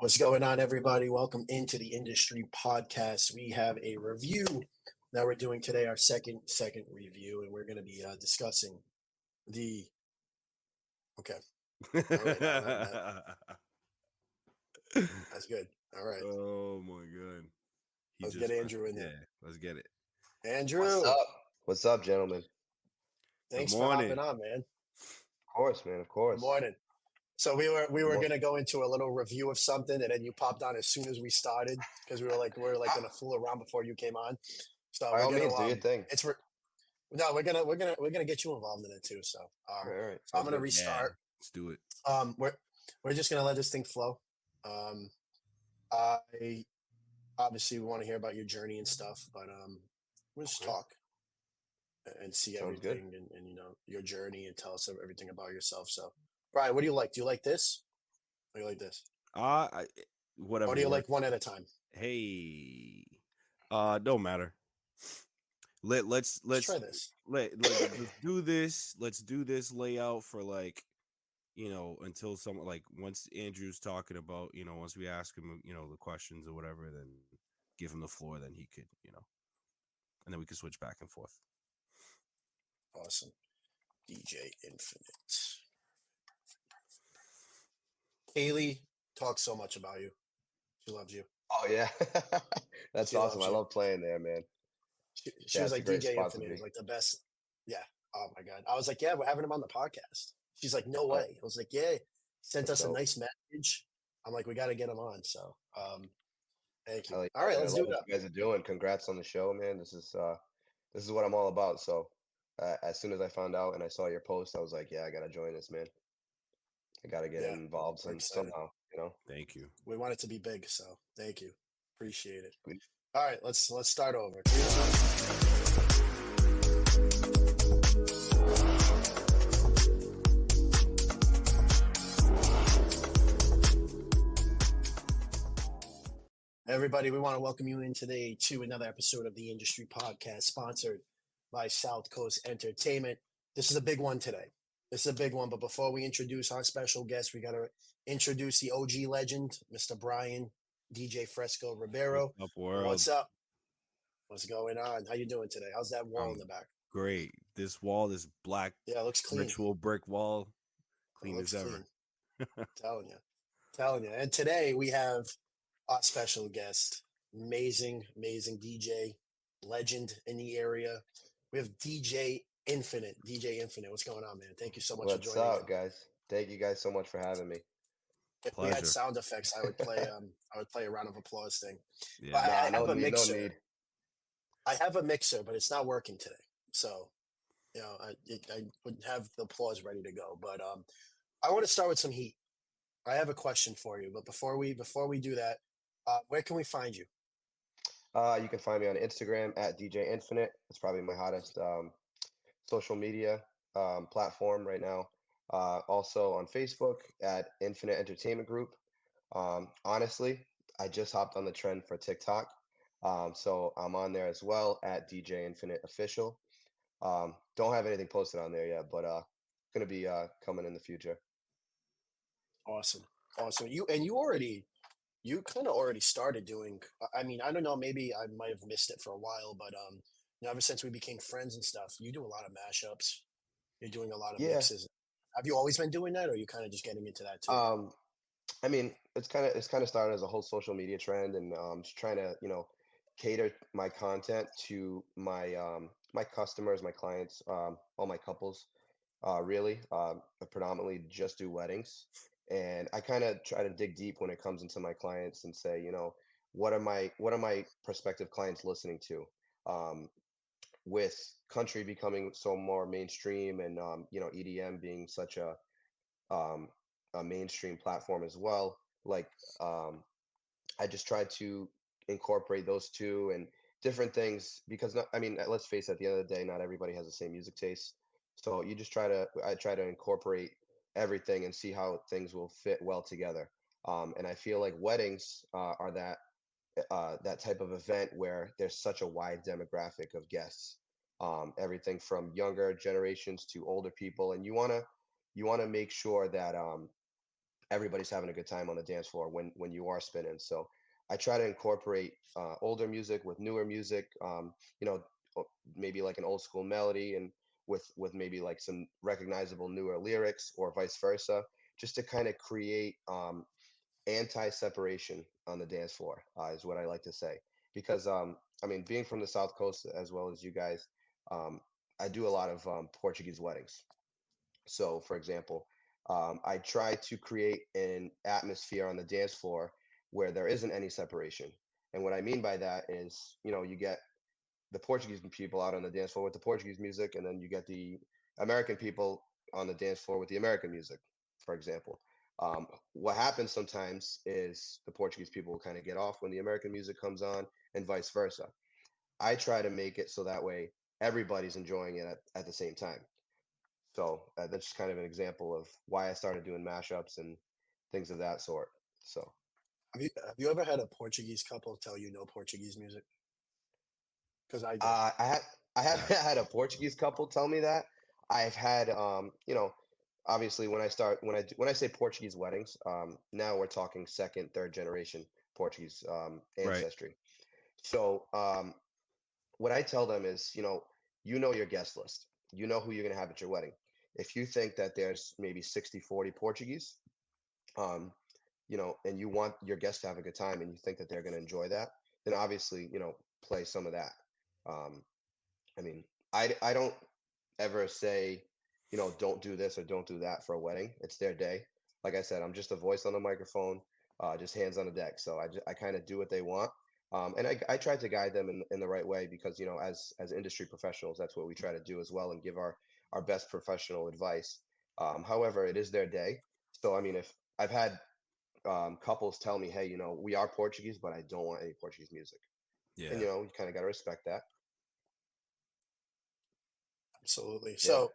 What's going on, everybody? Welcome into the Industry Podcast. We have a review that we're doing today, our second review, and we're going to be discussing the. Okay, all right, that's good. All right, Oh my god. He let's get just Andrew in there. let's get it. What's Andrew, up? What's up, gentlemen? Good thanks for hopping morning. on, man. Of course, man. Of Good course. morning. So we were Mo- going to go into a little review of something, and then you popped on as soon as we started because we were going to fool around before you came on. So By we're all gonna means, do your thing. it's no, we're gonna get you involved in it too. So All right. so I'm Sounds gonna good. Yeah, restart. let's do it. We're just gonna let this thing flow. Um, I obviously want to hear about your journey and stuff, but we'll just Okay. talk and see Sounds good. everything and your journey and tell us everything about yourself. So, Brian, what do you like? Do you like this? Or you like this? Whatever Or do you like works. one at a time? Hey. Don't matter. Let's Let's try this. let's do this. Let's do this layout for until someone like once Andrew's talking about, once we ask him, the questions or whatever, then give him the floor, then he could, and then we can switch back and forth. Awesome. DJ Infinite. Kaylee talks so much about you. She loves you. Oh yeah, that's She awesome. loves I you. love playing there, man. She Yeah, was it's a like, great DJ spot to Infinite be. is like the best. Yeah. Oh my God. I was like, yeah, we're having him on the podcast. She's like, no Uh, way. I was like, yeah. Sent that's us a dope. nice message. I'm like, we got to get him on. So, thank you. Hell All yeah, right, man. I let's do love it what up. you guys are doing. Congrats on the show, man. This is what I'm all about. So, as soon as I found out and I saw your post, I was like, yeah, I gotta join this, man. I gotta get Yeah, involved we're excited. somehow. Thank you. We want it to be big. So, thank you. Appreciate it. We- All right, let's start over. Everybody, we want to welcome you in today to another episode of the Industry Podcast, sponsored by South Coast Entertainment. This is a big one today. This is a big one, but before we introduce our special guest, we got to introduce the OG legend, Mr. Brian DJ Fresco Ribeiro. What's up, world? What's up? What's going on? How you doing today? How's that wall in the back? Great. This wall, this black Yeah, it looks clean. ritual brick wall, It clean looks as ever. clean. Telling you. And today we have our special guest, amazing DJ, legend in the area. We have DJ Infinite. DJ Infinite, what's going on, man? Thank you so much What's for joining up, guys? Thank you guys so much for having me. If we had Pleasure. sound effects, I would play a round of applause thing. Yeah. But I Nah, have a no mixer. need. I have a mixer, but it's not working today. So, I would have the applause ready to go. But I want to start with some heat. I have a question for you, but before we do that, where can we find you? You can find me on Instagram at DJ Infinite. It's probably my hottest social media platform right now. Also on Facebook at Infinite Entertainment Group. Honestly, I just hopped on the trend for TikTok. So I'm on there as well at DJ Infinite Official. Don't have anything posted on there yet, but gonna be coming in the future. Awesome. You kind of already started doing. I mean, I don't know. Maybe I might have missed it for a while, but ever since we became friends and stuff, you do a lot of mashups. You're doing a lot of Yeah. mixes. Have you always been doing that, or are you kind of just getting into that too? I mean, it's kind of started as a whole social media trend, and just trying to cater my content to my customers, my clients, all my couples. Really, I predominantly just do weddings, and I kind of try to dig deep when it comes into my clients and say, what are my prospective clients listening to? Um, with country becoming so more mainstream, and EDM being such um, a mainstream platform as well. Like um, I just try to incorporate those two and different things because not, I mean, let's face it, at the end of the day, not everybody has the same music taste. So I try to incorporate everything and see how things will fit well together. And I feel like weddings are that type of event where there's such a wide demographic of guests, everything from younger generations to older people, and you wanna make sure that everybody's having a good time on the dance floor when you are spinning. So I try to incorporate older music with newer music. You know, maybe like an old school melody and with maybe like some recognizable newer lyrics or vice versa, just to kind of create anti-separation on the dance floor, is what I like to say. Because I mean, being from the South Coast as well as you guys, um, I do a lot of Portuguese weddings. So, for example, I try to create an atmosphere on the dance floor where there isn't any separation. And what I mean by that is, you know, you get the Portuguese people out on the dance floor with the Portuguese music, and then you get the American people on the dance floor with the American music, for example. What happens sometimes is the Portuguese people will kind of get off when the American music comes on, and vice versa. I try to make it so that way everybody's enjoying it at the same time. So that's just kind of an example of why I started doing mashups and things of that sort. So Have you ever had a Portuguese couple tell you no Portuguese music? Because I did. uh, I had I Yeah. haven't had a Portuguese couple tell me that. I've had you know, obviously when I say Portuguese weddings, now we're talking second, third generation Portuguese Right. ancestry. So what I tell them is, you know your guest list. You know who you're going to have at your wedding. If you think that there's maybe 60-40 Portuguese, um, and you want your guests to have a good time and you think that they're going to enjoy that, then obviously, play some of that. Um, I mean, I don't ever say, don't do this or don't do that for a wedding. It's their day. Like I said, I'm just a voice on the microphone, just hands on the deck. So I kind of do what they want. And I try to guide them in the right way because, as industry professionals, that's what we try to do as well and give our best professional advice. However, it is their day. So, I mean, if I've had couples tell me, hey, we are Portuguese, but I don't want any Portuguese music. And, Yeah. you kind of got to respect that. Absolutely. Yeah. So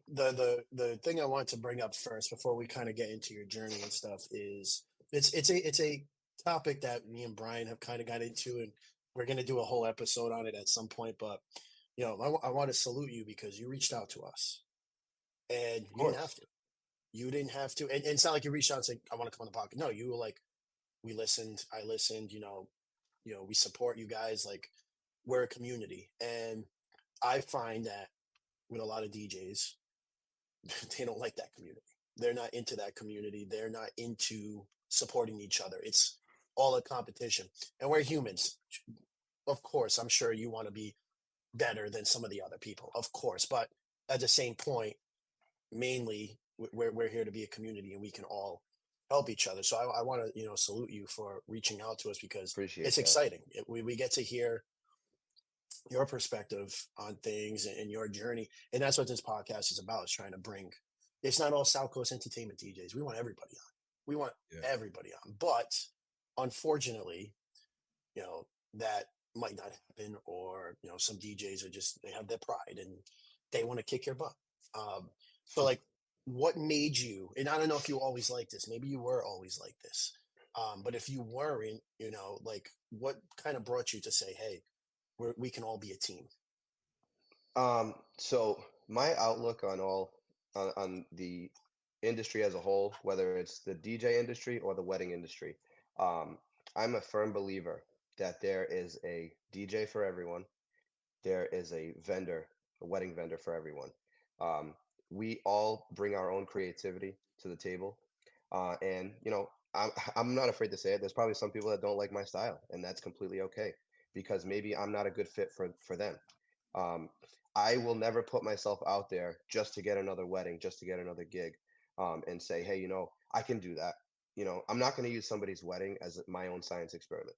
the thing I want to bring up first before we kind of get into your journey and stuff is it's a topic that me and Brian have kind of got into, and we're going to do a whole episode on it at some point. But I want to salute you because you reached out to us and Of you didn't have course. to. You didn't have to, and it's not like you reached out and said, "I want to come on the podcast." No, you were like, "We listened. I listened. We support you guys. Like, we're a community." And I find that with a lot of DJs, they don't like that community. They're not into that community. They're not into supporting each other. It's all a competition. And we're humans. Of course, I'm sure you want to be better than some of the other people, of course. But at the same point, mainly we're here to be a community and we can all help each other. So I want to, salute you for reaching out to us because Appreciate it's that. exciting. We get to hear your perspective on things and your journey. And that's what this podcast is about, is trying to bring, it's not all South Coast entertainment DJs. We want everybody on. We want Yeah. everybody on. But unfortunately, that might not happen, or, some DJs are just, they have their pride and they want to kick your butt. So like, what made you, and I don't know if you always like this, maybe you were always like this. But if you weren't, like what kind of brought you to say, hey, we can all be a team? So my outlook on the industry as a whole, whether it's the DJ industry or the wedding industry, um, I'm a firm believer that there is a DJ for everyone. There is a wedding vendor for everyone. Um, we all bring our own creativity to the table, and I'm not afraid to say it. There's probably some people that don't like my style, and that's completely okay because maybe I'm not a good fit for them. Um, I will never put myself out there just to get another wedding, just to get another gig, and say, hey, I can do that. I'm not going to use somebody's wedding as my own science experiment.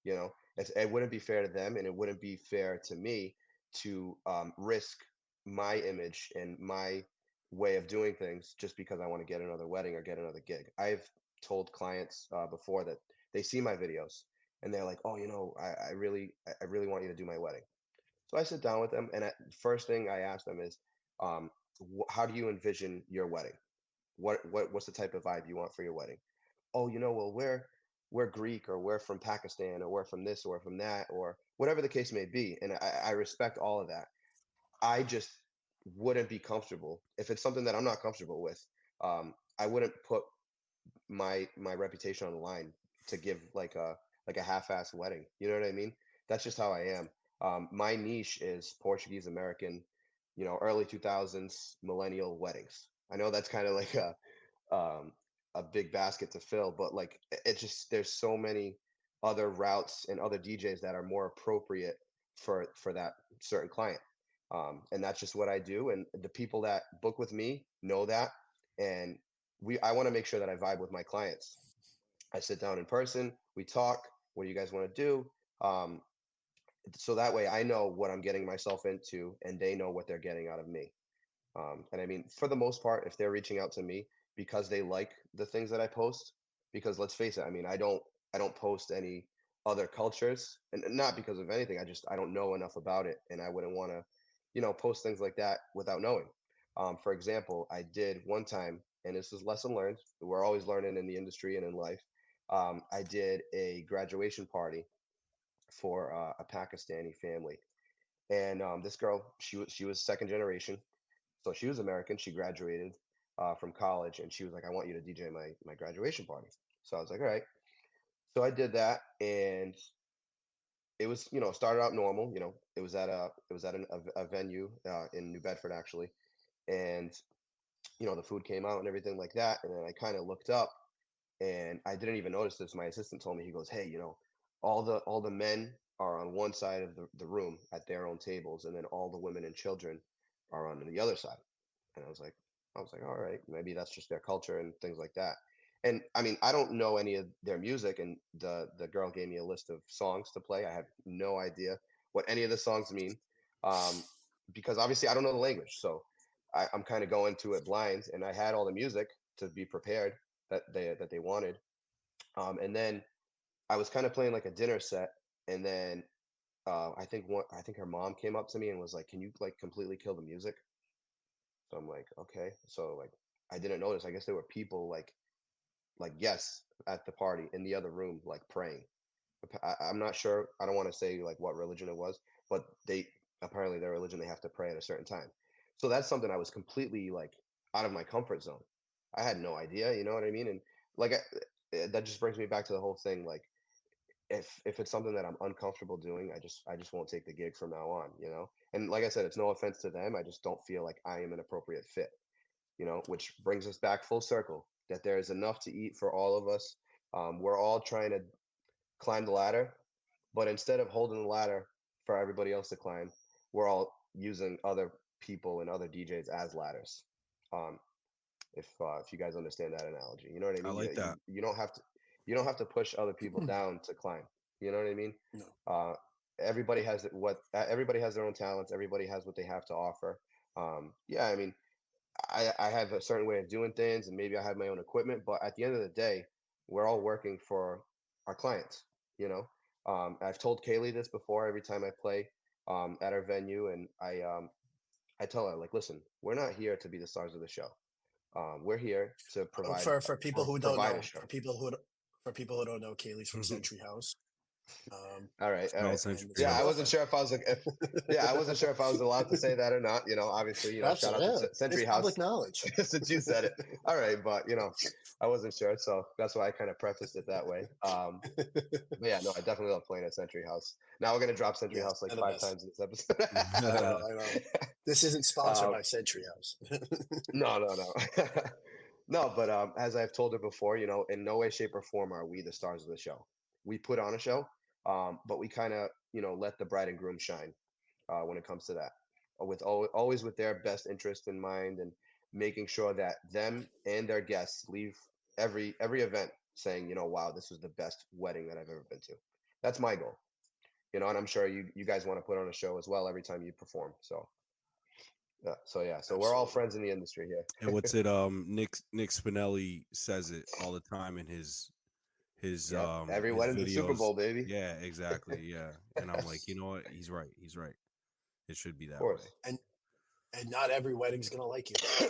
It wouldn't be fair to them, and it wouldn't be fair to me to risk my image and my way of doing things just because I want to get another wedding or get another gig. I've told clients before that they see my videos and they're like, oh, I really want you to do my wedding. So I sit down with them, and first thing I ask them is, how do you envision your wedding? What's the type of vibe you want for your wedding? Oh, well, we're Greek, or we're from Pakistan, or we're from this, or from that, or whatever the case may be. And I respect all of that. I just wouldn't be comfortable if it's something that I'm not comfortable with. I wouldn't put my reputation on the line to give like a half-assed wedding. You know what I mean? That's just how I am. My niche is Portuguese American, early 2000s millennial weddings. I know that's kind of like um, a big basket to fill, but like it just there's so many other routes and other DJs that are more appropriate for that certain client. And that's just what I do. And the people that book with me know that. And I want to make sure that I vibe with my clients. I sit down in person, we talk. What do you guys want to do? Um, so that way I know what I'm getting myself into, and they know what they're getting out of me. And I mean, for the most part, if they're reaching out to me because they like the things that I post, because let's face it, I mean, I don't post any other cultures, and not because of anything. I don't know enough about it, and I wouldn't want to, post things like that without knowing. For example, I did one time, and this is lesson learned. We're always learning in the industry and in life. I did a graduation party for a Pakistani family, and this girl, she was second generation, so she was American. She graduated from college, and she was like, "I want you to DJ my graduation party." So I was like, "All right." So I did that, and it was, started out normal. It was at a venue in New Bedford actually, and the food came out and everything like that. And then I kind of looked up, and I didn't even notice this. My assistant told me, he goes, "Hey, all the men are on one side of the room at their own tables, and then all the women and children are on the other side." And I was like, all right, maybe that's just their culture and things like that. And I mean, I don't know any of their music, and the girl gave me a list of songs to play. I have no idea what any of the songs mean, um, because obviously I don't know the language. So I'm kind of going to it blind, and I had all the music to be prepared that they wanted. And then I was kind of playing like a dinner set, and then I think her mom came up to me and was like, "Can you like completely kill the music?" So I'm like, okay. So like I didn't notice. I guess there were people like yes at the party in the other room like praying. I'm not sure. I don't want to say like what religion it was, but they apparently their religion they have to pray at a certain time. So that's something I was completely like out of my comfort zone. I had no idea. You know what I mean? And like that just brings me back to the whole thing. Like if it's something that I'm uncomfortable doing, I just won't take the gig from now on. And like I said, it's no offense to them. I just don't feel like I am an appropriate fit. Which brings us back full circle that there is enough to eat for all of us. We're all trying to climb the ladder, but instead of holding the ladder for everybody else to climb, we're all using other people and other DJs as ladders. Um, if you guys understand that analogy, you know what I I mean. like You that. you don't have to push other people down to climb. You know what I mean. No. Uh, everybody has their own talents. Everybody has what they have to offer. Yeah, I mean, I have a certain way of doing things, and maybe I have my own equipment, but at the end of the day, we're all working for our clients. You know, I've told Kaylee this before. Every time I play at our venue, and I tell her like, listen, we're not here to be the stars of the show. We're here to For people who don't provide a know, show. for people who don't know, Kaylee's from Century House. All right, all Shout out right. Century And it's Yeah, her I House. wasn't girlfriend. sure if I was like, yeah, I wasn't sure if I was allowed to say that or not. Obviously, That's shout out to yeah, it's Century public House knowledge. since you said it. All right, but I wasn't sure, so that's why I kind of prefaced it that way. But yeah, no, I definitely love playing at Century House. Now we're gonna drop Century Yes, House like they're the five best. times in this episode. I know, I know. This isn't sponsored um, by Century House. no, no, no, no. But as I've told her before, in no way, shape, or form are we the stars of the show. We put on a show, but we kind of, let the bride and groom shine when it comes to that, with always with their best interest in mind, and making sure that them and their guests leave every event saying, wow, this was the best wedding that I've ever been to. That's my goal, and I'm sure you guys want to put on a show as well every time you perform. So we're all Absolutely. friends in the industry here. And what's it? Nick Spinelli says it all the time in Yep, every his wedding's a Super videos. Bowl, baby. Yeah, exactly. Yeah, and I'm like, you know what? He's right. He's right. It should be Of that way. course. And not every wedding's gonna like you.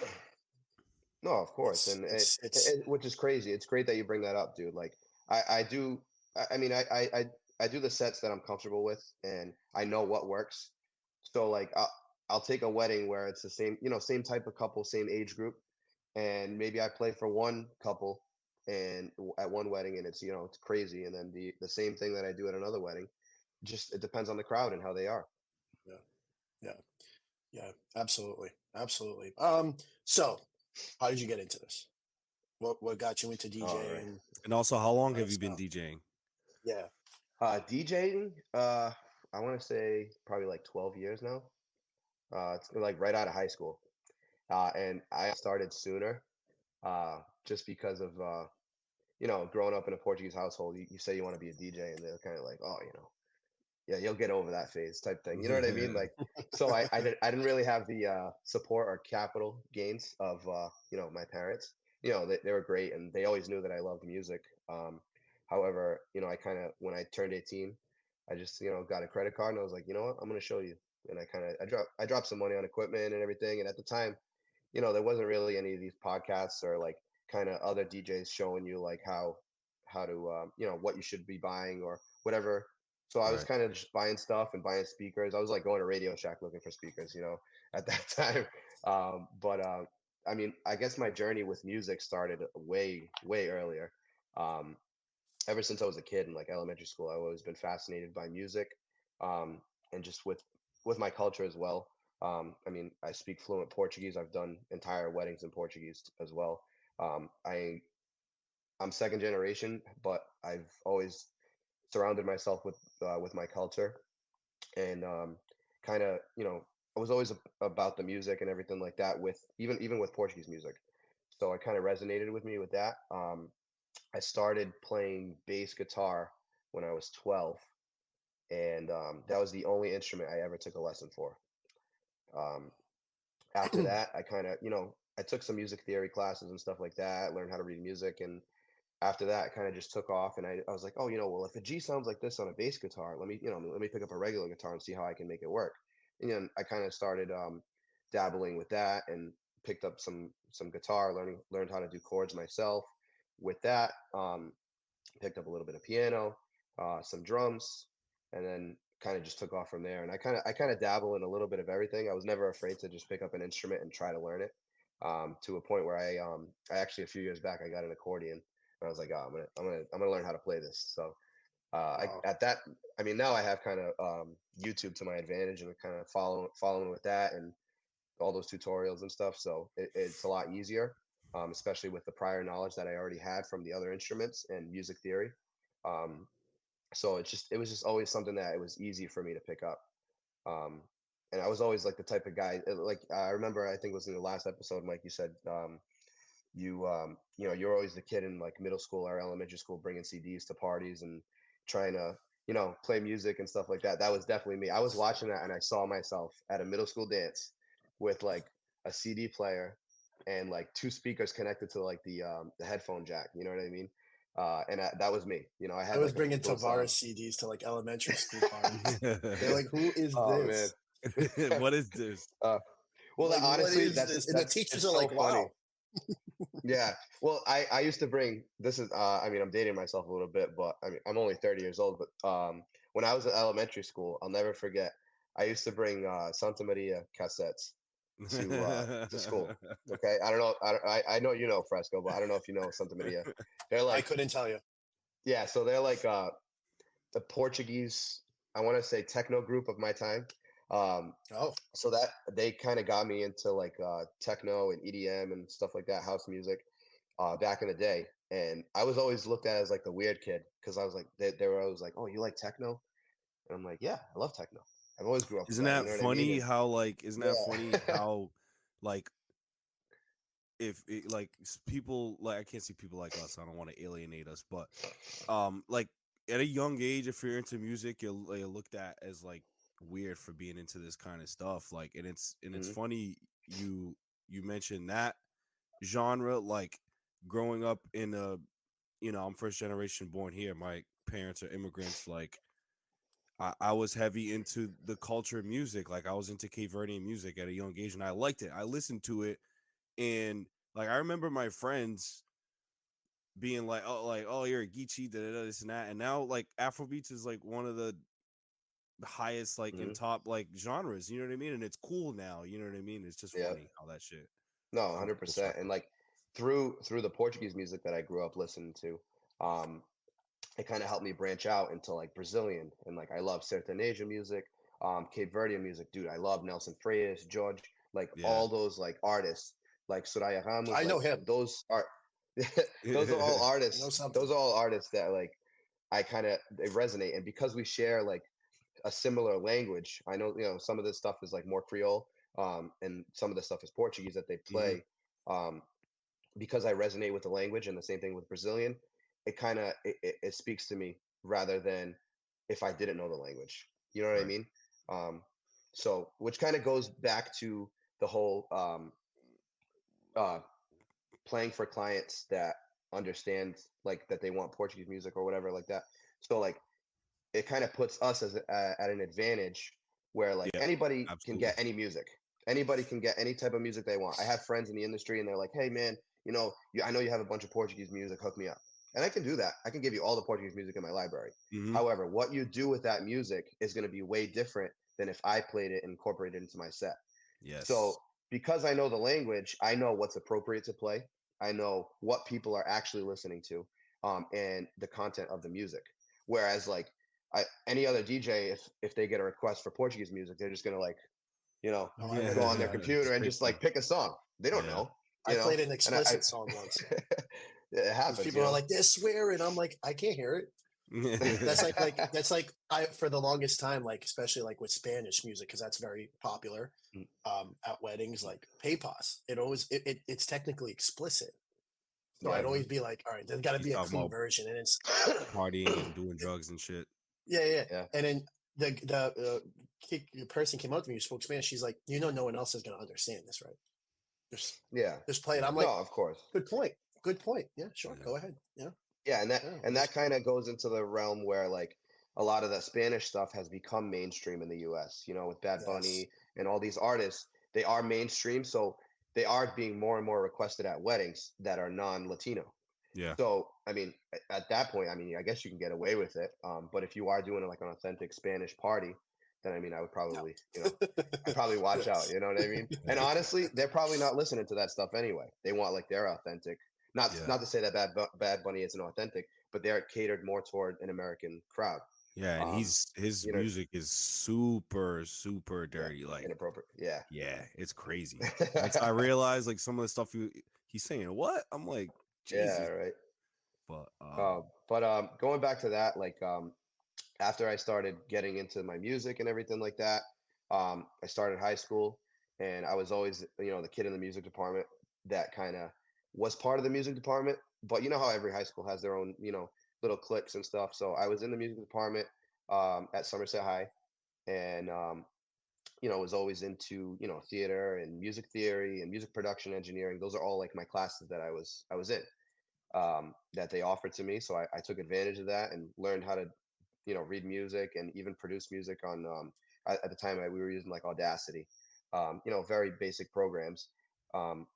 No, of course, It's and it's it's which is crazy. It's great that you bring that up, dude. Like I do. I mean, I do the sets that I'm comfortable with, and I know what works. So like I'll take a wedding where it's the same, same type of couple, same age group, and maybe I play for one couple, and at one wedding, and it's it's crazy, and then the same thing that I do at another wedding. Just it depends on the crowd and how they are. Yeah, yeah, yeah. Absolutely, absolutely. So how did you get into this? What got you into All right. DJing? And also, how long have you been Stuff. DJing? Yeah. DJing, I want to say probably like 12 years now. It's like right out of high school. And I started sooner, just because of growing up in a Portuguese household. You say you want to be a DJ, and they're kind of like, oh, yeah, you'll get over that phase type thing. You know what I mean? Like, so I didn't really have the support or capital gains of my parents. They were great, and they always knew that I loved music. However, I kind of when I turned 18, I just got a credit card, and I was like, you know what, I'm gonna show you. And I dropped some money on equipment and everything. And at the time, there wasn't really any of these podcasts or like kind of other DJs showing you like how to what you should be buying or whatever. So I was Right. kind of just buying stuff and buying speakers. I was like going to Radio Shack looking for speakers, at that time. But I mean, I guess my journey with music started way, way earlier. Um, Ever since I was a kid in like elementary school, I've always been fascinated by music, um, and just with my culture as well. I mean, I speak fluent Portuguese. I've done entire weddings in Portuguese as well. I'm second generation, but I've always surrounded myself with my culture, and kind of I was always about the music and everything like that, with even with Portuguese music. So it kind of resonated with me with that. I started playing bass guitar when I was 12, and that was the only instrument I ever took a lesson for. Um, After that, I kind of, I took some music theory classes and stuff like that, learned how to read music, and after that, it kind of just took off. And I was like, oh, well, if a G sounds like this on a bass guitar, let me pick up a regular guitar and see how I can make it work. And I kind of started dabbling with that and picked up some guitar, learned how to do chords myself. With that, picked up a little bit of piano, some drums, and then kind of just took off from there. And I kind of dabble in a little bit of everything. I was never afraid to just pick up an instrument and try to learn it. To a point where I actually a few years back I got an accordion. And I was like, oh, I'm gonna learn how to play this. So Wow. I mean, now I have kind of YouTube to my advantage, and kind of following with that and all those tutorials and stuff. So it's a lot easier, especially with the prior knowledge that I already had from the other instruments and music theory. Um, so it was just always something that it was easy for me to pick up. Um, and I was always like the type of guy, like I remember, I think it was in the last episode, Mike, you said, you're always the kid in like middle school or elementary school bringing CDs to parties and trying to play music and stuff like that. That was definitely me. I was watching that, and I saw myself at a middle school dance with like a CD player and like two speakers connected to like the headphone jack, you know what I mean? That was me. I I had was like bringing those Tavares CDs to like elementary school parties. They're like, "Who is oh man. this? What is this? uh, well, Like, what honestly, is this?" And the that's teachers it's are so like, funny. "Wow." Yeah. Well, I used to bring this is I mean, I'm dating myself a little bit, but I mean, I'm only 30 years old, but when I was in elementary school, I'll never forget. I used to bring Santa Maria cassettes to school. Okay? I don't know I know you know Fresco, but I don't know if you know Santa Maria. They're I like couldn't tell you. yeah, so they're like the Portuguese, I want to say techno group of my time. Um Oh, so that they kind of got me into like techno and EDM and stuff like that, house music, back in the day. And I was always looked at as like the weird kid, because I was like, they were always like, oh, you like techno? And I'm like, yeah, I love techno. I've always grew up with Isn't that. You that know what I mean? funny And how like isn't that funny yeah. how like if it, like people like I can't see people like us, I don't want to alienate us, but like at a young age if you're into music you're looked at as like weird for being into this kind of stuff, like and it's Mhm. funny you mentioned that genre, like growing up in a I'm first generation born here, my parents are immigrants, like I was heavy into the culture of music. Like I was into Cape Verdean music at a young age, and I liked it. I listened to it, and like I remember my friends being like, oh, you're a Geechee, da, da, da, this and that. And now like Afrobeats is like one of the highest like in Mhm. top like genres. You know what I mean? And it's cool now. You know what I mean? It's just Yeah. funny how that shit No, comes full 100%. And circle. like through the Portuguese music that I grew up listening to, um, it kind of helped me branch out into like Brazilian and like I love sertanejo music, Cape Verdean music, dude. I love Nelson Freitas, George, like Yeah. all those like artists, like Soraya Ramos, I know like him. those are those are all I know artists. something. Those are all artists that like I kind of they resonate, and because we share like a similar language, I know some of this stuff is like more Creole, and some of the stuff is Portuguese that they Mhm. play. Um, because I resonate with the language, and the same thing with Brazilian, it kind of it speaks to me rather than if I didn't know the language. You know what I Right. mean? Um, so which kind of goes back to the whole uh, playing for clients that understand like that they want Portuguese music or whatever like that. So like it kind of puts us at an advantage where like Yeah. anybody can Absolutely. get any music. Anybody can get any type of music they want. I have friends in the industry and they're like, "Hey man, I know you have a bunch of Portuguese music, hook me up." And I can do that. I can give you all the Portuguese music in my library. Hmm. However, what you do with that music is going to be way different than if I played it and incorporated it into my set. Yes. So because I know the language, I know what's appropriate to play. I know what people are actually listening to, and the content of the music. Whereas like any other DJ, if they get a request for Portuguese music, they're just gonna like you know Oh, I go never on do their that. computer Just and pick just one. like pick a song. They don't Yeah. know, I played an and explicit song once. it These happens, people are like, they're swearing. I'm like, I can't hear it. That's like I for the longest time, like especially like with Spanish music, because that's very popular at weddings, like Paypas. It's technically explicit. So I'd right. Mhm. always be like, all right, there's got to He's be a talking clean about version, and it's partying and doing drugs and shit. yeah. Yeah, And then the person came up to me who spoke Spanish. She's like, no one else is gonna understand this, right? Just yeah. just play it. Yeah. I'm No, like, of course. good point, good point. Yeah, sure, Yeah. go ahead. Yeah, Yeah, and that yeah. and that kind of goes into the realm where like a lot of the Spanish stuff has become mainstream in the US, with Bad Yes, Bunny and all these artists, they are mainstream, so they are being more and more requested at weddings that are non-Latino. Yeah. So, I mean, at that point, I mean, I guess you can get away with it. But if you are doing like an authentic Spanish party, then I mean, I would no. probably, I'd probably watch out. Yes. You know what I mean? And Yeah. honestly, they're probably not listening to that stuff anyway. They want like their authentic. Not Yeah. not to say that Bad Bunny isn't authentic, but they're catered more toward an American crowd. Yeah. And Um, his you know, music is super, super yeah, dirty. Like, inappropriate. Yeah. yeah, it's crazy. Once I realized like some of the stuff he's saying, what? I'm like, Yeah. Jesus. Right. But But going back to that, like after I started getting into my music and everything like that, I started high school, and I was always, the kid in the music department that kind of was part of the music department. But you know how every high school has their own, little cliques and stuff. So I was in the music department at Somerset High, and was always into, theater and music theory and music production engineering. Those are all like my classes that I was in that they offered to me. So I took advantage of that and learned how to read music and even produce music on at the time we were using like Audacity, very basic programs. um,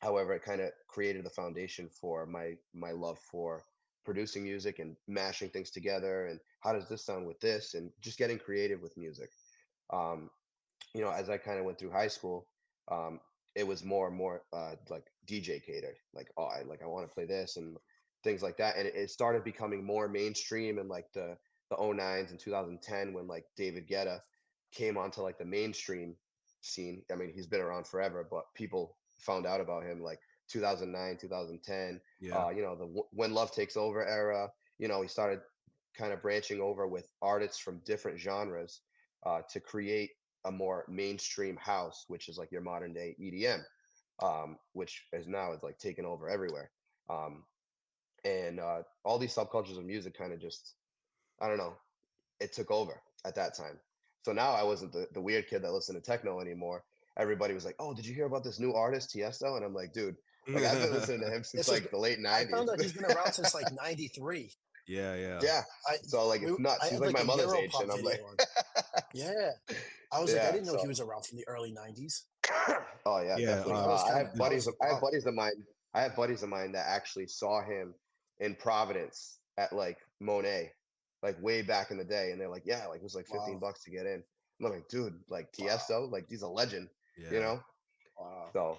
However, it kind of created the foundation for my love for producing music and mashing things together and how does this sound with this and just getting creative with music. um, as I kind of went through high school, um, it was more and more like DJ catered. Like, oh, I want to play this and things like that. And it started becoming more mainstream in like the '09s and 2010 when like David Guetta came onto like the mainstream scene. I mean, he's been around forever, but people found out about him like 2009, 2010. yeah. The When Love Takes Over era. He started kind of branching over with artists from different genres to create a more mainstream house, which is like your modern day EDM, which is now is like taken over everywhere. Um, and all these subcultures of music kind of just, I don't know, it took over at that time. So now I wasn't the weird kid that listened to techno anymore. Everybody was like, "Oh, did you hear about this new artist Tiesto?" And I'm like, "Dude, like I've been listening to him since This was. like the late I found '90s." out he's been around since like '93. Yeah, yeah. Yeah. I So like it's I nuts. He's had like like my a mother's age, Europop and I'm like, video on. Yeah, I was like, I yeah. didn't know he So was around from the early '90s. oh yeah, Yeah. definitely. I was I kind of have The, I was buddies. like, I have wow, buddies of mine. I have buddies of mine that actually saw him in Providence at like Monet, like way back in the day, and they're like, "Yeah, like it was like 15 wow, bucks to get in." I'm like, "Dude, like wow, Tiesto, like he's a legend," you yeah. know. wow. So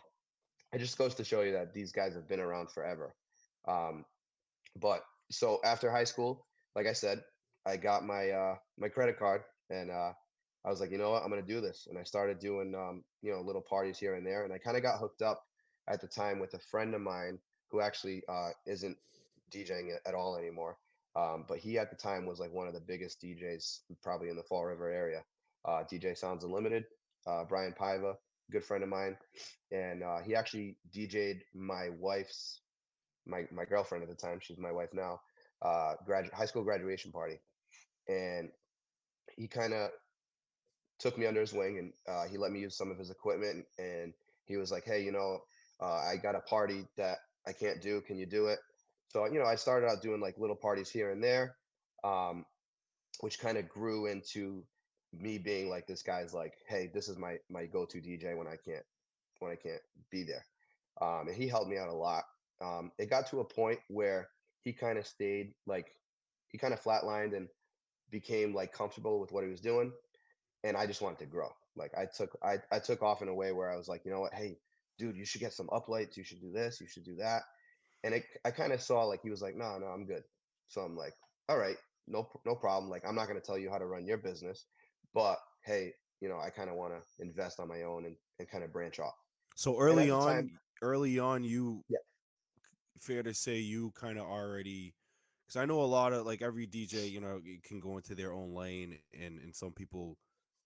it just goes to show you that these guys have been around forever. Um, but so after high school, like I said, I got my credit card, and I was like, you know what, I'm gonna do this. And I started doing little parties here and there, and I kind of got hooked up at the time with a friend of mine who actually isn't DJing at all anymore. But he at the time was like one of the biggest DJs probably in the Fall River area. DJ Sounds Unlimited, Brian Paiva, good friend of mine, and he actually DJ'd my girlfriend at the time. She's my wife now. High school graduation party, and he kind of took me under his wing, and he let me use some of his equipment. And he was like, "Hey, I got a party that I can't do. Can you do it?" So I started out doing like little parties here and there, um, which kind of grew into me being like this guy's like, "Hey, this is my go-to DJ when I can't be there." And he helped me out a lot. It got to a point where he kind of stayed like he kind of flatlined and became like comfortable with what he was doing, and I just wanted to grow. Like I took off in a way where I was like, you know what, hey, dude, you should get some uplights. You should do this. You should do that. And I kind of saw like he was like, no, no, I'm good. So I'm like, all right, no problem. Like I'm not going to tell you how to run your business, but hey, I kind of want to invest on my own and kind of branch off. So And at the time, early on, you yeah, fair to say you kind of already, because I know a lot of like every DJ, can go into their own lane, and some people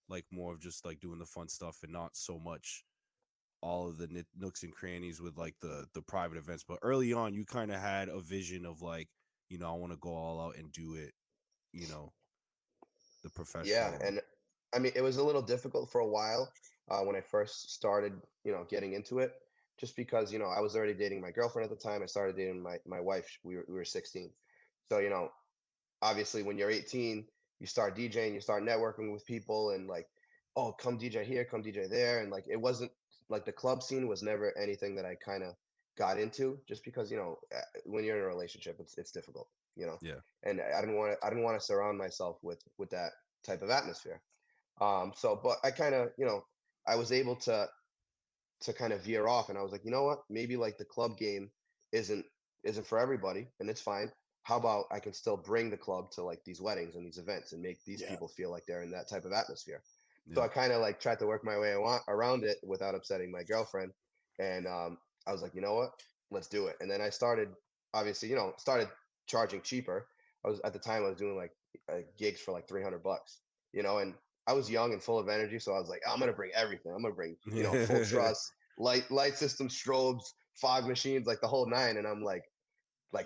like more of just like doing the fun stuff and not so much all of the nooks and crannies with like the private events. But early on, you kind of had a vision of like, I want to go all out and do it, you know, the yeah, professional. and I mean, it was a little difficult for a while when I first started, getting into it, just because I was already dating my girlfriend at the time. I started dating my wife. We were 16, so obviously when you're 18, you start DJing, you start networking with people, and like, oh, come DJ here, come DJ there, and like it wasn't like the club scene was never anything that I kind of got into, just because when you're in a relationship, it's difficult, Yeah. and I didn't want to surround myself with that type of atmosphere. So, but I kind of, I was able to kind of veer off, and I was like, you know what, maybe like the club game isn't isn't for everybody, and it's fine. How about I can still bring the club to like these weddings and these events and make these Yeah. people feel like they're in that type of atmosphere. So Yeah. I kind of like tried to work my way around it without upsetting my girlfriend, and I was like, you know what, let's do it. And then I started, obviously, started charging cheaper. I was at the time I was doing like gigs for like $300, and I was young and full of energy, so I was like, I'm gonna bring everything. I'm gonna bring, full truss, light system, strobes, fog machines, like the whole nine. And I'm like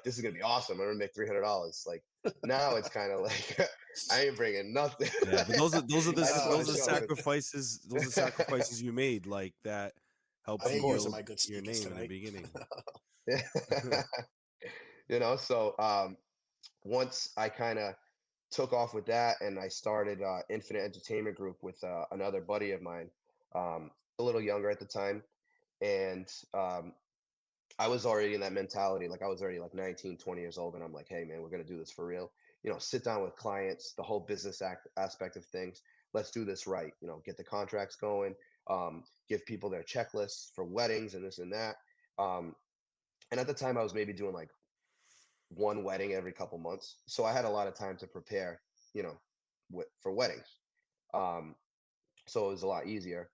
this is gonna be awesome. I'm gonna make $300. Like now it's kind of like I ain't bringing nothing. Yeah, but those are I just want those to are show up. sacrifices. Those are sacrifices you made, like that I helped you ain't using build my good your speakers name in the tonight. beginning. So once I kind of took off with that, and I started Infinite Entertainment Group with another buddy of mine, a little younger at the time, and I was already in that mentality. Like I was already like 19, 20 years old, and I'm like, hey man, we're gonna do this for real. Sit down with clients, the whole business aspect of things. Let's do this right. Get the contracts going. Give people their checklists for weddings and this and that. Um, and at the time, I was maybe doing like one wedding every couple months, so I had a lot of time to prepare. You know, for weddings. Um, so it was a lot easier.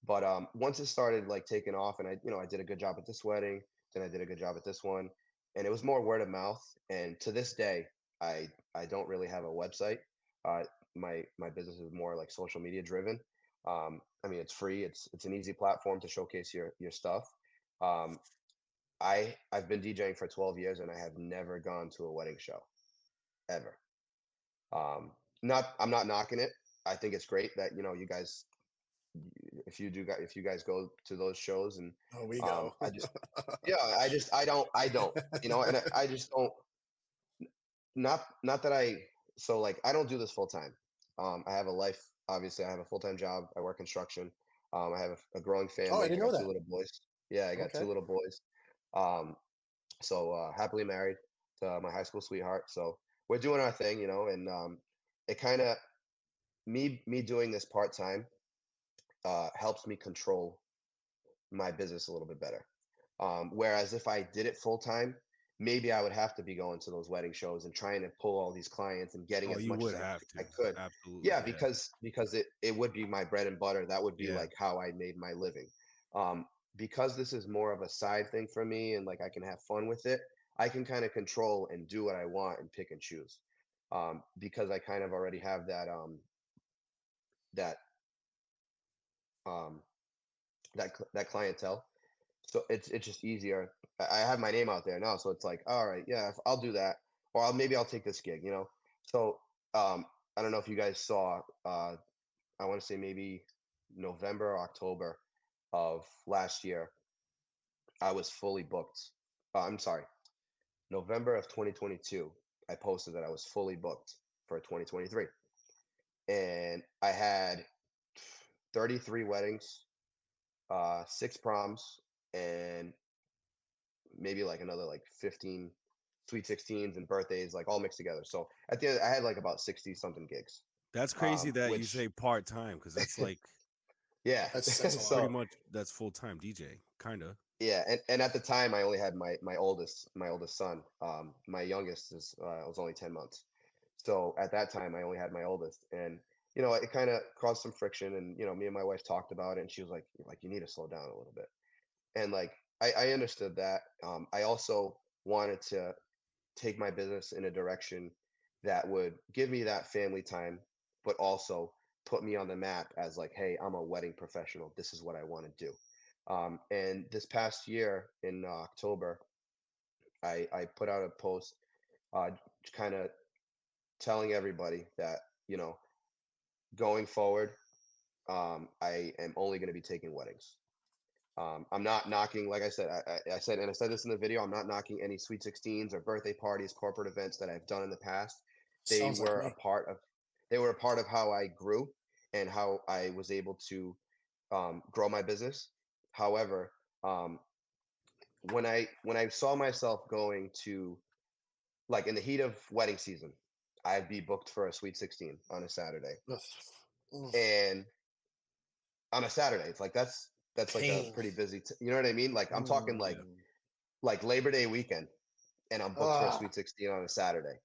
But once it started like taking off, and I did a good job at this wedding, then I did a good job at this one, and it was more word of mouth. And to this day, I don't really have a website. Uh, my business is more like social media driven. I mean, it's free. It's an easy platform to showcase your stuff. Um, I've been DJing for 12 years, and I have never gone to a wedding show ever. Um, not I'm not knocking it. I think it's great that you guys if you guys go to those shows. And Oh, we go. I just yeah I don't and I just don't, not that I so like I don't do this full time. I have a life. Obviously I have a full-time job. I work construction. I have a growing Oh, I family. I didn't know got two that. little boys. Yeah, I got two Okay. little boys. um so happily married to my high school sweetheart. So we're doing our thing, and it kind of me doing this part-time helps me control my business a little bit better. Whereas if I did it full time, maybe I would have to be going to those wedding shows and trying to pull all these clients and getting Oh, as you much as would have I to. could. Absolutely. Yeah, Yeah. because it would be my bread and butter. That would be Yeah. like how I made my living. Because this is more of a side thing for me and like I can have fun with it, I can kind of control and do what I want and pick and choose. Because I kind of already have that um that clientele. So it's just easier. I have my name out there now, so it's like, all right, yeah, I'll do that, or maybe I'll take this gig, you know. So I don't know if you guys saw. I want to say maybe November or October of last year, I was fully booked. I'm sorry, November of 2022. I posted that I was fully booked for 2023, and I had 33 weddings, 6 proms, and maybe like another like 15 sweet 16s and birthdays, like all mixed together. So at the end, I had like about 60 something gigs. That's crazy that you Which say part time because that's like yeah. That's a lot. pretty So much that's full time DJ, kind of. yeah, and at the time I only had my oldest son. My youngest is was only 10 months. So at that time I only had my oldest, and it kind of caused some friction, and me and my wife talked about it, and she was like you need to slow down a little bit. And like I understood that. I also wanted to take my business in a direction that would give me that family time, but also put me on the map as like, hey, I'm a wedding professional. This is what I want to do. And this past year in October, I put out a post, kind of telling everybody that you know going forward, I am only going to be taking weddings. I'm not knocking, like I said, I said, and I said this in the video, I'm not knocking any sweet 16s or birthday parties, corporate events that I've done in the past. They Sounds like were a me. part of, they were a part of how I grew and how I was able to grow my business. However, um, when I saw myself going to like in the heat of wedding season, I'd be booked for a sweet 16 on a Saturday, Ugh. Ugh. and on a Saturday, it's like that's like a Pain. pretty busy, you know what I mean? Like I'm talking Mm. like Labor Day weekend, and I'm booked for a Ah, Sweet 16 on a Saturday.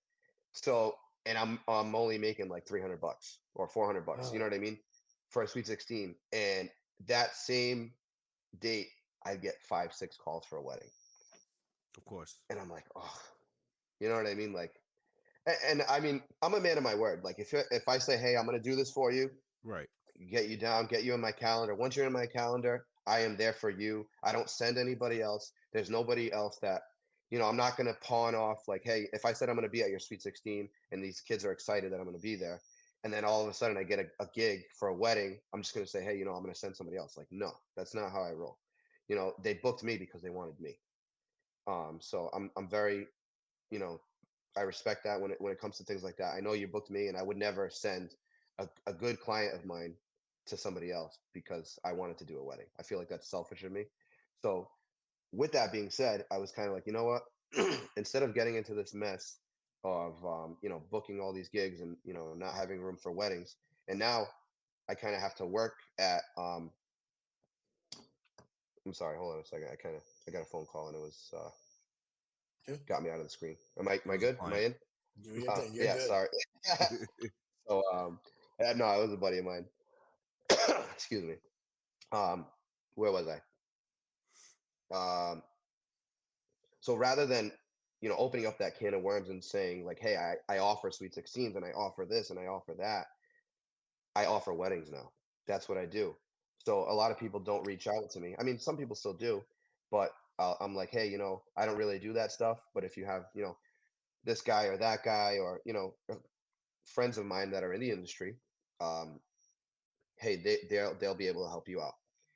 So, and I'm only making like $300 or $400. You ah. know what I mean? For a Sweet 16, and that same date, I get 5, 6 calls for a wedding, Of course. and I'm like, oh, you know what I mean? Like, and I mean, I'm a man of my word. Like, if I say, hey, I'm gonna do this for you, Right. get you down, get you in my calendar. Once you're in my calendar, I am there for you. I don't send anybody else. There's nobody else that, I'm not going to pawn off like, hey, if I said I'm going to be at your Sweet 16 and these kids are excited that I'm going to be there, and then all of a sudden I get a gig for a wedding, I'm just going to say, hey, I'm going to send somebody else. Like, no, that's not how I roll. They booked me because they wanted me. So I'm very, you know, I respect that when it comes to things like that. I know you booked me, and I would never send a good client of mine to somebody else because I wanted to do a wedding. I feel like that's selfish of me. So, with that being said, I was kind of like, you know what? Instead of getting into this mess of booking all these gigs and not having room for weddings, and now I kind of have to work at. I'm sorry, hold on a second. I got a phone call and it was Yeah, got me out of the screen. Am It I was a good? Am I client. in? do your thing. You're Yeah, good. sorry. So no, it was a buddy of mine. Excuse me. Um, where was I? So rather than opening up that can of worms and saying like, hey, I offer sweet 16s and I offer this and I offer that, I offer weddings now. That's what I do. So a lot of people don't reach out to me. I mean, some people still do, but I'm like, hey, I don't really do that stuff. But if you have this guy or that guy or friends of mine that are in the industry, um, hey, they'll be able to help you out.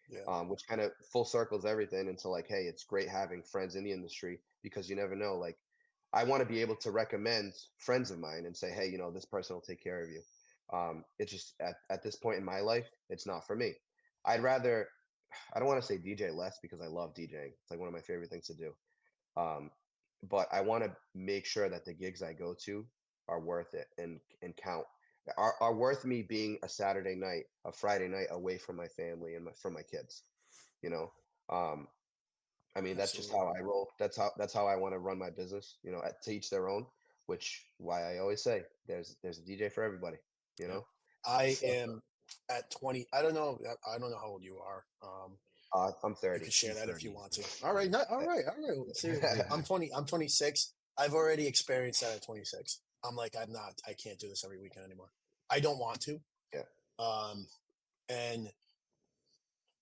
Yeah. Which kind of full circles everything into like, hey, it's great having friends in the industry because you never know. Like, I want to be able to recommend friends of mine and say, hey, this person will take care of you. It's just at this point in my life, it's not for me. I'd rather, I don't want to say DJ less because I love DJing. It's like one of my favorite things to do. Um, but I want to make sure that the gigs I go to are worth it and count. Are worth me being a Saturday night, a Friday night away from my family and from my kids. You know, um, I mean, that's just how Absolutely. I roll. That's how I want to run my business. To each their own. Which why I always say there's a DJ for everybody. You Yeah. know. I So am at 20. I don't know. I don't know how old you are. I'm You 30. can share He's that if you 30. want to. All right. Not, all right. All right. See, I'm 20. I'm 26. I've already experienced that at 26. I'm like, I'm not. I can't do this every weekend anymore. I don't want to. Yeah. Um, and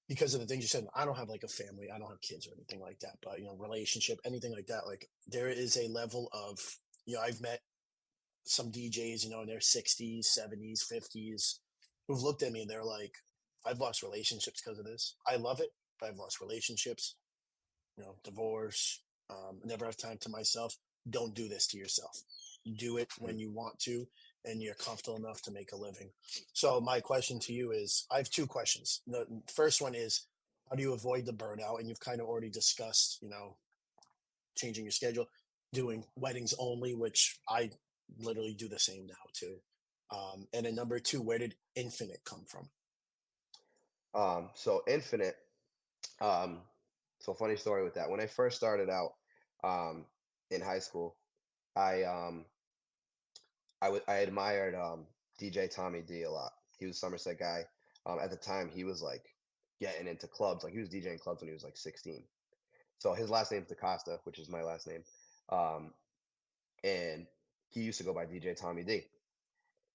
because of the things you said, I don't have like a family. I don't have kids or anything like that. But relationship, anything like that. Like there is a level of I've met some DJs, in their 60s, 70s, 50s, who've looked at me and they're like, I've lost relationships because of this. I love it, but I've lost relationships, divorce, never have time to myself. Don't do this to yourself. Do it Mhm. when you want to and you're comfortable enough to make a living. So, my question to you is I have two questions. The first one is, how do you avoid the burnout? And you've kind of already discussed, changing your schedule, doing weddings only, which I literally do the same now too. And then number two, where did Infinite come from? So Infinite. Um, so funny story with that. When I first started out, um, in high school, I I admired DJ Tommy D a lot. He was a Somerset guy. At the time, he was like getting into clubs. Like he was DJing clubs when he was like 16. So his last name's DaCosta, which is my last name. Um, and he used to go by DJ Tommy D.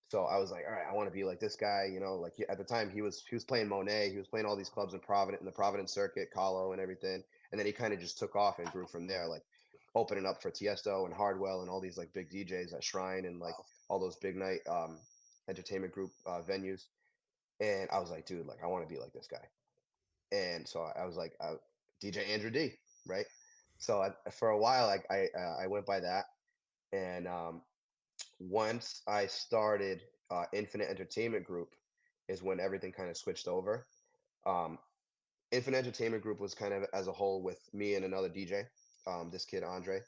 So I was like, all right, I want to be like this guy. Like at the time he was playing Monet. He was playing all these clubs in the Providence circuit, Calo, and everything. And then he kind of just took off and grew from there. Like opening up for Tiesto and Hardwell and all these like big DJs at Shrine and like Wow. all those big night entertainment group venues. And I was like, dude, like I want to be like this guy. And so I was like, DJ Andrew D, right? So for a while, like I went by that, and once I started Infinite Entertainment Group, is when everything kind of switched over. Um, Infinite Entertainment Group was kind of as a whole with me and another DJ, this kid Andre,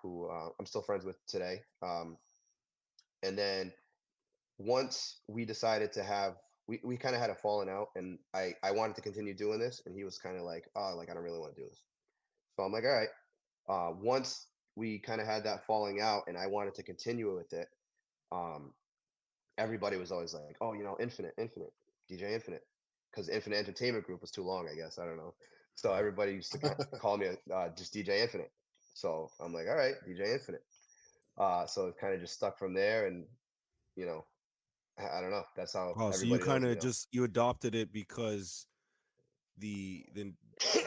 who I'm still friends with today. And then once we decided to have, we kind of had a falling out, and I wanted to continue doing this, and he was kind of like, oh, like I don't really want to do this. So I'm like, all right. Once we kind of had that falling out, and I wanted to continue with it, um, everybody was always like, oh, Infinite, Infinite, DJ Infinite, because Infinite Entertainment Group was too long, I guess. I don't know. So everybody used to call me just DJ Infinite. So I'm like, all right, DJ Infinite. So it kind of just stuck from there, and you know, I don't know. That's how Oh, so you everybody knows kind me of now. just you adopted it because the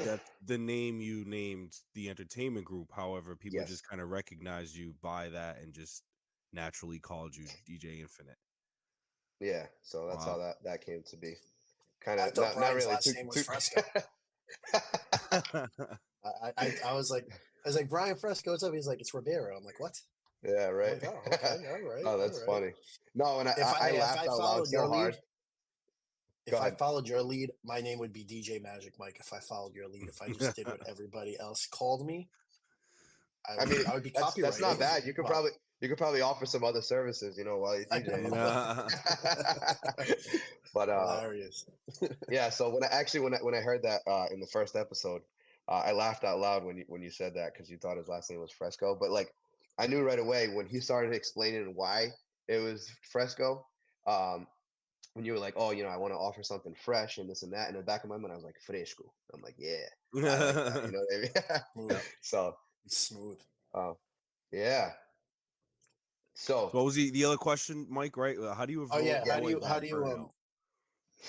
that's the name you named the entertainment group. However, people Yes. just kind of recognized you by that and just naturally called you DJ Infinite. Yeah. So that's how Wow. that came to be. Kind I of thought not Brian's really last too name was too. Fresco. I was like, Brian Fresco, what's up? He's like, it's Ribeiro. I'm like, what? Yeah. I'm Right. like, oh, okay, all right, Oh, all that's right. funny. No, and If I I if laughed I out loud followed your so lead, hard. Go if I ahead. followed your lead, my name would be DJ Magic Mike. If I followed your lead, if I just did what everybody else called me, I I would mean, I would be that's not copywriting. bad. You could But probably offer some other services, while you're I DJing. know. So, but Hilarious. yeah. So when I heard that in the first episode, I laughed out loud when you said that because you thought his last name was Fresco. But like, I knew right away when he started explaining why it was Fresco. Um, when you were like, oh, I want to offer something fresh and this and that. In the back of my mind, I was like, fresco. I'm like, yeah, I like that. You know what I mean? Smooth. So, It's smooth. uh, yeah. So, So what was the other question, Mike? Right? How do you Oh yeah. How do yes. you avoid how that do you burnout?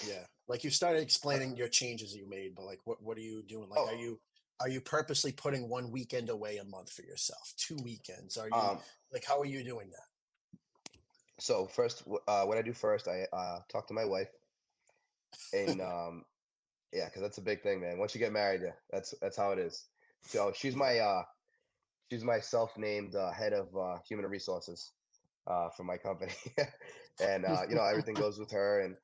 yeah. Like you started Uh, explaining your changes you made, but like what are you doing? Like oh, are you purposely putting one weekend away a month for yourself? Two weekends? Are you um, like how are you doing that? so first, what I do first, I talk to my wife, and yeah, because that's a big thing, man. Once you get married, yeah, that's how it is. So Yeah. she's my self-named head of human resources for my company, and everything goes with her, and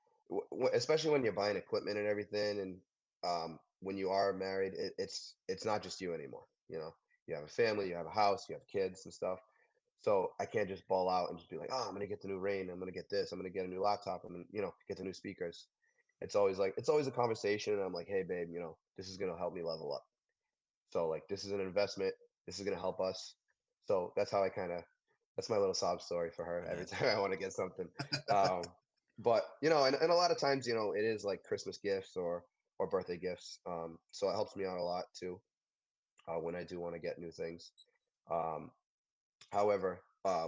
especially when you're buying equipment and everything, and when you are married, it's not just you anymore. You have a family, you have a house, you have kids and stuff. So I can't just ball out and just be like, oh, I'm gonna get the new rain, I'm gonna get this, I'm gonna get a new laptop, I'm gonna get the new speakers. It's always a conversation, and I'm like, hey babe, this is gonna help me level up. So like this is an investment. This is gonna help us. So that's how I kind of that's my little sob story for her every Nice. time I want to get something. Um, but and a lot of times, it is like Christmas gifts or birthday gifts. So it helps me out a lot too when I do want to get new things. Um, However,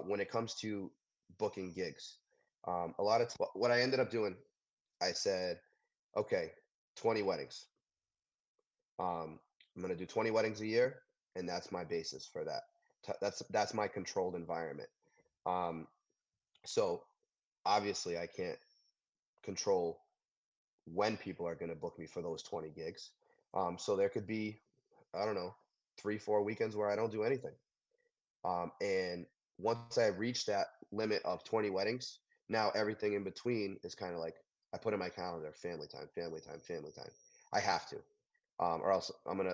when it comes to booking gigs, a lot of what I ended up doing, I said, okay, 20 weddings. I'm going to do 20 weddings a year, and that's my basis for that. That's my controlled environment. Um, so obviously, I can't control when people are going to book me for those 20 gigs. So there could be, I don't know, 3, 4 weekends where I don't do anything. And once I reach that limit of 20 weddings, now everything in between is kind of like I put in my calendar family time, family time, family time. I have to, or else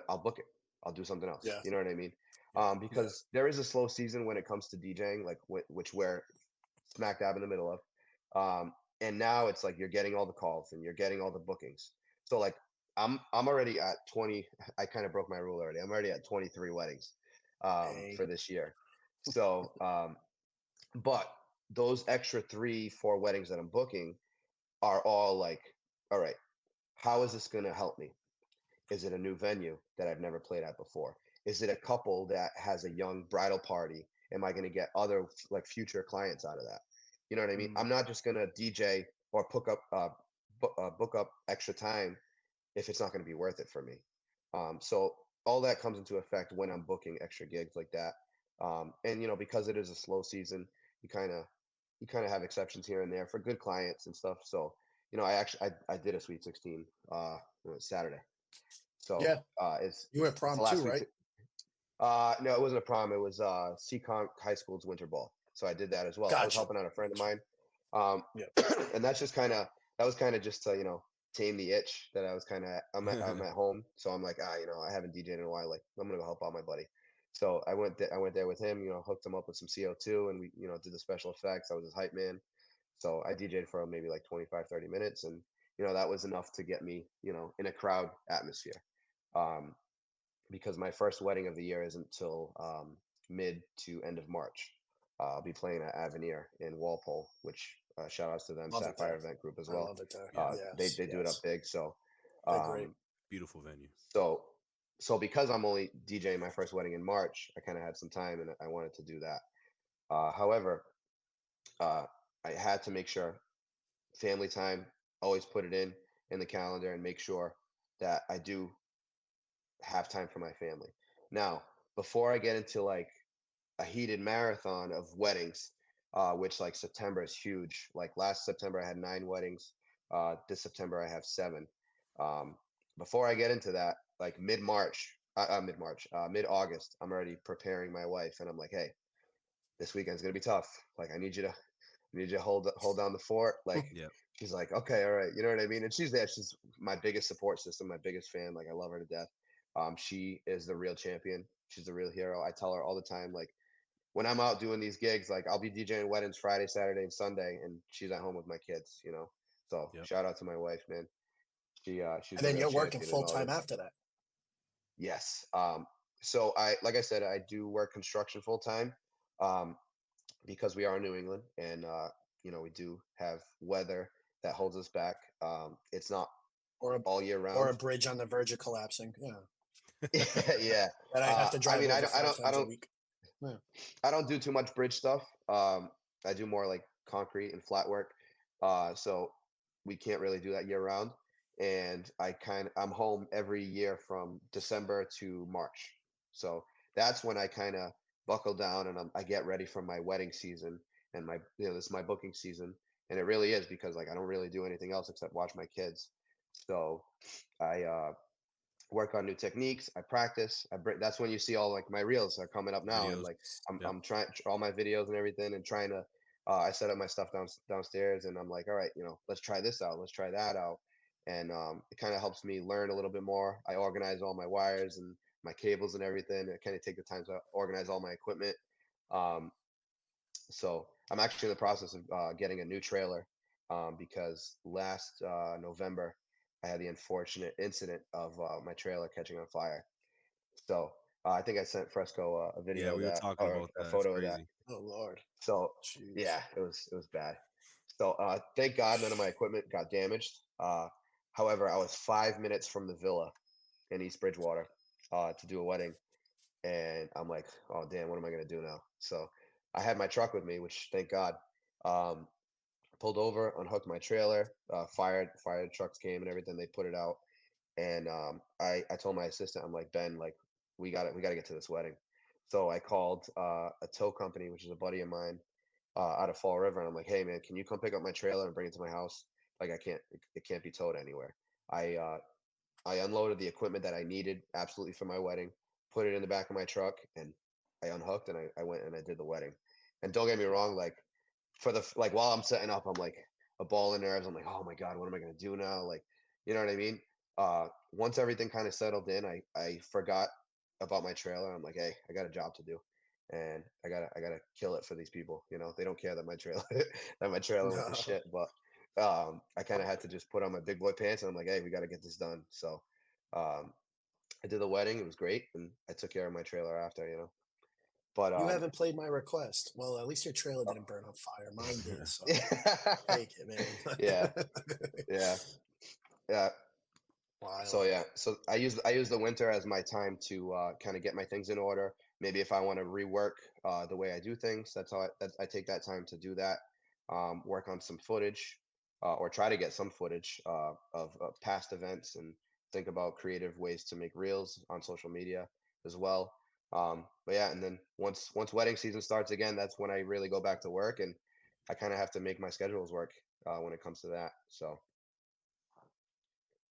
I'll book it. I'll do something else. Yeah. You know what I mean? Yeah. Yeah. Because there is a slow season when it comes to DJing, like which we're smack dab in the middle of. And now it's like you're getting all the calls and you're getting all the bookings. So like I'm already at 20. I kind of broke my rule already. I'm already at 23 weddings Hey. for this year. So, but those extra 3, 4 weddings that I'm booking are all like, all right, how is this going to help me? Is it a new venue that I've never played at before? Is it a couple that has a young bridal party? Am I going to get other like future clients out of that? You know what I mean? Mm. I'm not just going to DJ or book up extra time if it's not going to be worth it for me. So all that comes into effect when I'm booking extra gigs like that. And because it is a slow season, you kind of have exceptions here and there for good clients and stuff. So I did a Sweet 16 Saturday. So Yeah. it's You were at it's the prom too, last right? no, it wasn't a prom. It was Seekonk High School's winter ball. So I did that as well. I was Gotcha. helping out a friend of mine, um, Yeah. and that's just that was kind of just to tame the itch that I was I'm at home. So I'm like I haven't DJed in a while. Like I'm gonna go help out my buddy. So I went there with him. Hooked him up with some CO2, and we did the special effects. I was his hype man. So I DJed for maybe like 25, 30 minutes, and that was enough to get me in a crowd atmosphere. Um, because my first wedding of the year isn't till mid to end of March. I'll be playing at Avenir in Walpole, which shout outs to them, Love it Sapphire there. Event Group as I well. love it there. Yeah. Yes. They do it up Yes. big. So, They're great. um, Beautiful venue. so because I'm only DJing my first wedding in March, I kind of had some time and I wanted to do that. However, uh, I had to make sure family time, always put it in the calendar and make sure that I do have time for my family. Now, before I get into like a heated marathon of weddings, which like September is huge. Like last September, I had 9 weddings. This September, I have 7. Um, Before I get into that, like mid August, I'm already preparing my wife, and I'm like, hey, this weekend's gonna be tough. Like, I need you to hold down the fort. Like, Yep. she's like, okay, all right, you know what I mean. And she's there. She's my biggest support system, my biggest fan. Like, I love her to death. She is the real champion. She's the real hero. I tell her all the time, like when I'm out doing these gigs, like I'll be DJing weddings Friday, Saturday, and Sunday, and she's at home with my kids. So Yep. shout out to my wife, man. She's And the then real you're working champion in full all time this. after that. Yes. So like I said, I do work construction full time, um, because we are in New England, and we do have weather that holds us back. It's not Or a all year or a round. bridge on the verge of collapsing. Yeah. Yeah. That I have to I drive mean, over five I times a don't week. Yeah. I don't do too much bridge stuff. I do more like concrete and flat work. So we can't really do that year round. And I'm home every year from December to March. So that's when I kind of buckle down and I get ready for my wedding season and this is my booking season. And it really is because like I don't really do anything else except watch my kids. So I work on new techniques. I practice. That's when you see all like my reels are coming up now, and Videos. like Yep. I'm trying all my videos and everything, and trying to. I set up my stuff downstairs, and I'm like, all right, let's try this out, let's try that out, and it kind of helps me learn a little bit more. I organize all my wires and my cables and everything. I kind of take the time to organize all my equipment. Um, so I'm actually in the process of getting a new trailer because last November I had the unfortunate incident of my trailer catching on fire, So I think I sent Fresco a video Yeah, of we were that talking or about a that. It's photo of that. crazy. Oh Lord. So Jeez. yeah, it was bad. So thank God none of my equipment got damaged. However, I was 5 minutes from the villa in East Bridgewater to do a wedding, and I'm like, oh damn, what am I gonna do now? So I had my truck with me, which thank God. Um, Pulled over, unhooked my trailer, fire trucks came and everything. They put it out, and I told my assistant, I'm like, Ben, like we gotta get to this wedding. So I called a tow company, which is a buddy of mine out of Fall River, and I'm like, hey man, can you come pick up my trailer and bring it to my house? Like I can't, it can't be towed anywhere. I uh, I unloaded the equipment that I needed absolutely for my wedding, put it in the back of my truck, and I unhooked and I went and I did the wedding. And don't get me wrong, like like while I'm setting up, I'm like a ball of nerves. I'm like, oh my god, what am I gonna do now? Like, you know what I mean? Once everything kind of settled in, I forgot about my trailer. I'm like, hey, I got a job to do, and I gotta kill it for these people. You know, they don't care that my trailer that my trailer went to No. shit, but I kind of had to just put on my big boy pants, and I'm like, hey, we got to get this done. So um, I did the wedding. It was great, and I took care of my trailer after. You know, but You haven't played my request. Well, at least your trailer didn't burn on fire. Mine did, so take it, yeah, man. yeah, yeah. So Wild. yeah, so I use the winter as my time to kind of get my things in order. Maybe if I want to rework the way I do things, I take that time to do that. Work on some footage, or try to get some footage of past events, and think about creative ways to make reels on social media as well. But yeah, and then once wedding season starts again, that's when I really go back to work, and I kind of have to make my schedules work when it comes to that. So.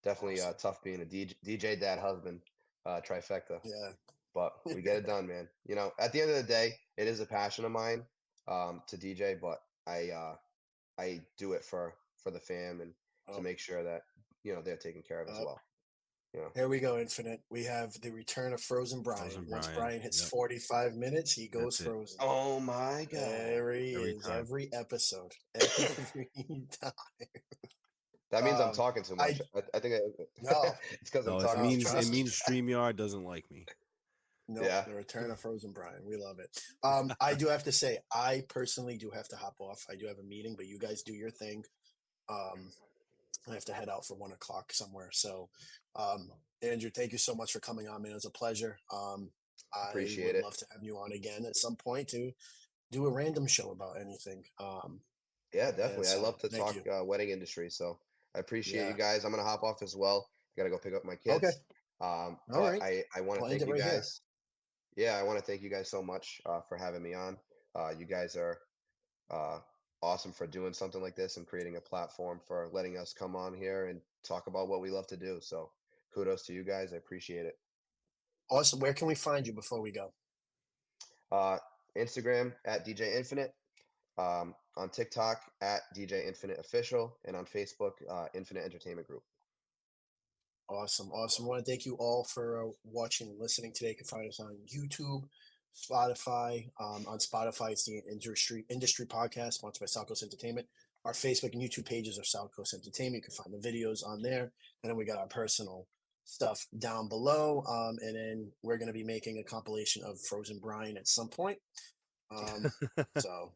Definitely Awesome. tough being a DJ dad husband trifecta, Yeah. but we get it done, man. You know, at the end of the day, it is a passion of mine to DJ, but I do it for the fam and to Oh, make sure that they're taken care of as uh, well. You know, here we go, Infinite. We have the return of Frozen Brian. Frozen Once Brian. Brian hits Yep. 45 minutes, he goes That's it. frozen. oh my god, There he Every is, time. every episode, every time. that means I'm talking too I much. I think no, it's because I'm No, talking too it trust me. much. means StreamYard doesn't like me. Nope, Yeah, the return of Frozen Brian. We love it. I do have to say, I personally do have to hop off. I do have a meeting, but you guys do your thing. I have to head out for 1 o'clock somewhere. So, Andrew, thank you so much for coming on, man. It was a pleasure. I appreciate would it. love to have you on again at some point to do a random show about anything. Yeah, And definitely. I so, love to thank talk you. wedding industry, so I appreciate you Yeah. guys. I'm gonna hop off as well. I gotta go pick up my Okay. kids. All But right. I want to I'll end thank it you right here. guys. Yeah, I want to thank you guys so much for having me on. You guys are uh, awesome for doing something like this and creating a platform for letting us come on here and talk about what we love to do. So kudos to you guys. I appreciate it. Awesome. Where can we find you before we go? Uh, Instagram at DJ Infinite. On TikTok at DJ Infinite Official, and on Facebook, Infinite Entertainment Group. Awesome. Awesome. I want to thank you all for watching and listening today. You can find us on YouTube, Spotify. On Spotify, it's the Industry Podcast, sponsored by South Coast Entertainment. Our Facebook and YouTube pages are South Coast Entertainment. You can find the videos on there. And then we got our personal stuff down below. And then we're going to be making a compilation of Frozen Brian at some point. So,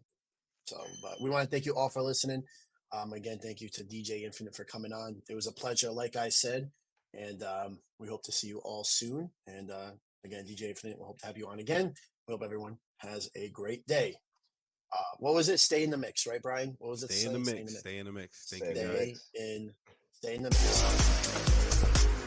but we want to thank you all for listening. Again, thank you to DJ Infinite for coming on. It was a pleasure, like I said, and we hope to see you all soon. And again, DJ Infinite, we hope to have you on again. We hope everyone has a great day. What was it? Stay in the mix, right, Brian? What was it? Stay in the mix. Stay in the mix. Thank you, Stay in the guys. mix. Stay in the mix.